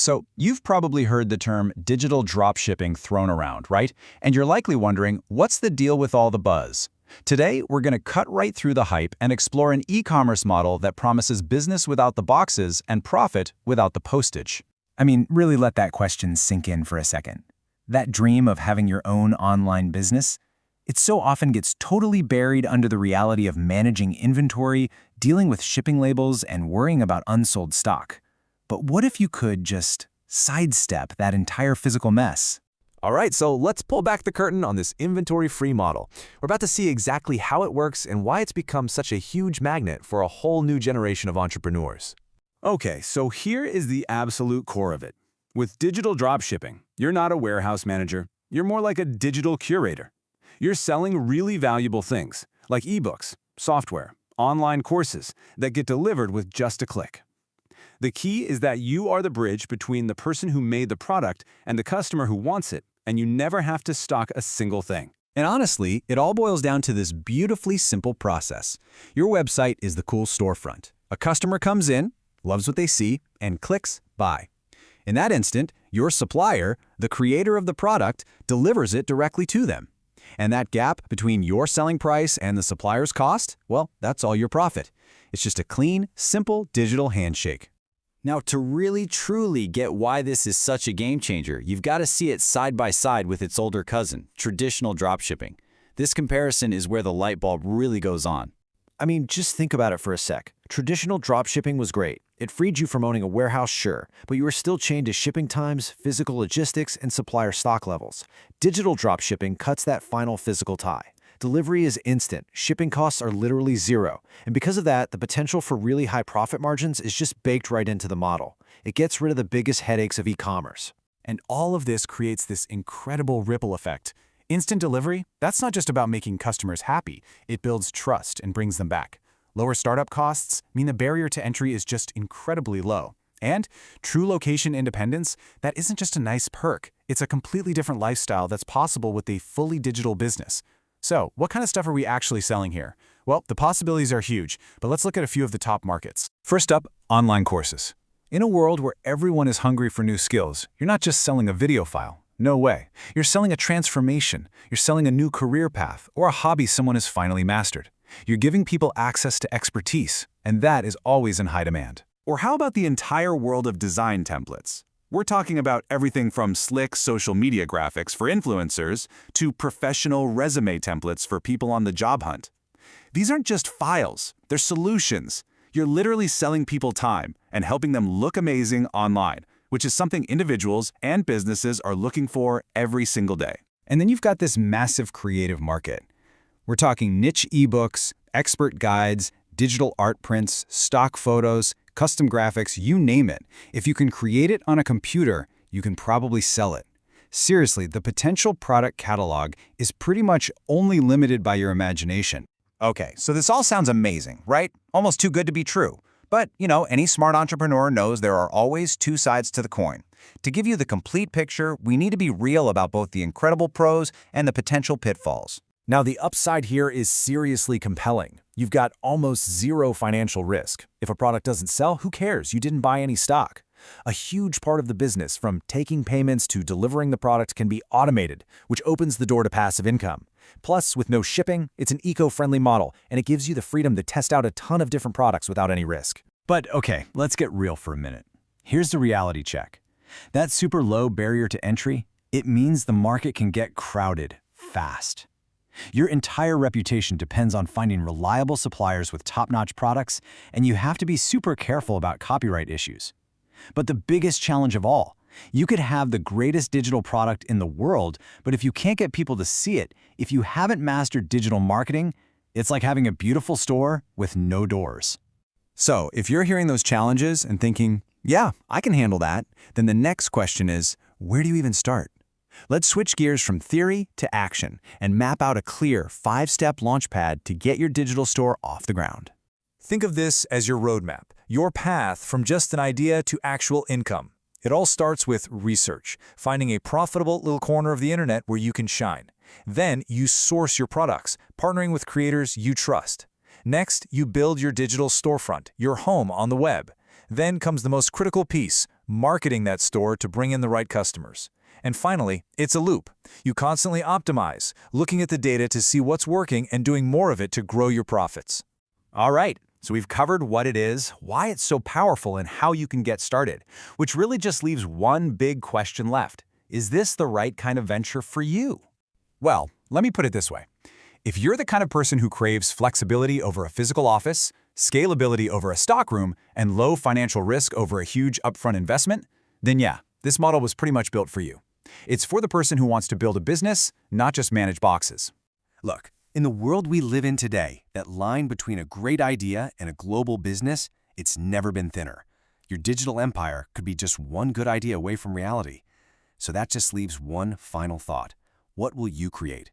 So you've probably heard the term digital dropshipping thrown around, right? And you're likely wondering, what's the deal with all the buzz? Today, we're going to cut right through the hype and explore an e-commerce model that promises business without the boxes and profit without the postage. I mean, really let that question sink in for a second. That dream of having your own online business, it so often gets totally buried under the reality of managing inventory, dealing with shipping labels, and worrying about unsold stock. But what if you could just sidestep that entire physical mess? All right, so let's pull back the curtain on this inventory-free model. We're about to see exactly how it works and why it's become such a huge magnet for a whole new generation of entrepreneurs. Okay, so here is the absolute core of it. With digital dropshipping, you're not a warehouse manager. You're more like a digital curator. You're selling really valuable things, like ebooks, software, online courses that get delivered with just a click. The key is that you are the bridge between the person who made the product and the customer who wants it, and you never have to stock a single thing. And honestly, it all boils down to this beautifully simple process. Your website is the cool storefront. A customer comes in, loves what they see, and clicks buy. In that instant, your supplier, the creator of the product, delivers it directly to them. And that gap between your selling price and the supplier's cost, well, that's all your profit. It's just a clean, simple digital handshake. Now, to really truly get why this is such a game changer, you've got to see it side by side with its older cousin, traditional dropshipping. This comparison is where the light bulb really goes on. I mean, just think about it for a sec. Traditional dropshipping was great. It freed you from owning a warehouse, sure, but you were still chained to shipping times, physical logistics, and supplier stock levels. Digital dropshipping cuts that final physical tie. Delivery is instant, shipping costs are literally zero, and because of that, the potential for really high profit margins is just baked right into the model. It gets rid of the biggest headaches of e-commerce. And all of this creates this incredible ripple effect. Instant delivery, that's not just about making customers happy, it builds trust and brings them back. Lower startup costs mean the barrier to entry is just incredibly low. And true location independence, that isn't just a nice perk, it's a completely different lifestyle that's possible with a fully digital business. So, what kind of stuff are we actually selling here? Well, the possibilities are huge, but let's look at a few of the top markets. First up, online courses. In a world where everyone is hungry for new skills, you're not just selling a video file. No way. You're selling a transformation. You're selling a new career path or a hobby someone has finally mastered. You're giving people access to expertise, and that is always in high demand. Or how about the entire world of design templates? We're talking about everything from slick social media graphics for influencers to professional resume templates for people on the job hunt. These aren't just files, they're solutions. You're literally selling people time and helping them look amazing online, which is something individuals and businesses are looking for every single day. And then you've got this massive creative market. We're talking niche ebooks, expert guides, digital art prints, stock photos, custom graphics, you name it. If you can create it on a computer, you can probably sell it. Seriously, the potential product catalog is pretty much only limited by your imagination. Okay, so this all sounds amazing, right? Almost too good to be true. But, any smart entrepreneur knows there are always two sides to the coin. To give you the complete picture, we need to be real about both the incredible pros and the potential pitfalls. Now, the upside here is seriously compelling. You've got almost zero financial risk. If a product doesn't sell, who cares? You didn't buy any stock. A huge part of the business, from taking payments to delivering the product, can be automated, which opens the door to passive income. Plus, with no shipping, it's an eco-friendly model, and it gives you the freedom to test out a ton of different products without any risk. But okay, let's get real for a minute. Here's the reality check. That super low barrier to entry, it means the market can get crowded fast. Your entire reputation depends on finding reliable suppliers with top-notch products, and you have to be super careful about copyright issues. But the biggest challenge of all, you could have the greatest digital product in the world, but if you can't get people to see it, if you haven't mastered digital marketing, it's like having a beautiful store with no doors. So, if you're hearing those challenges and thinking, yeah, I can handle that, then the next question is, where do you even start? Let's switch gears from theory to action and map out a clear 5-step launchpad to get your digital store off the ground. Think of this as your roadmap, your path from just an idea to actual income. It all starts with research, finding a profitable little corner of the internet where you can shine. Then you source your products, partnering with creators you trust. Next, you build your digital storefront, your home on the web. Then comes the most critical piece, marketing that store to bring in the right customers. And finally, it's a loop. You constantly optimize, looking at the data to see what's working and doing more of it to grow your profits. All right, so we've covered what it is, why it's so powerful, and how you can get started, which really just leaves one big question left. Is this the right kind of venture for you? Well, let me put it this way. If you're the kind of person who craves flexibility over a physical office, scalability over a stockroom, and low financial risk over a huge upfront investment, then yeah, this model was pretty much built for you. It's for the person who wants to build a business, not just manage boxes. Look, in the world we live in today, that line between a great idea and a global business, it's never been thinner. Your digital empire could be just one good idea away from reality. So that just leaves one final thought. What will you create?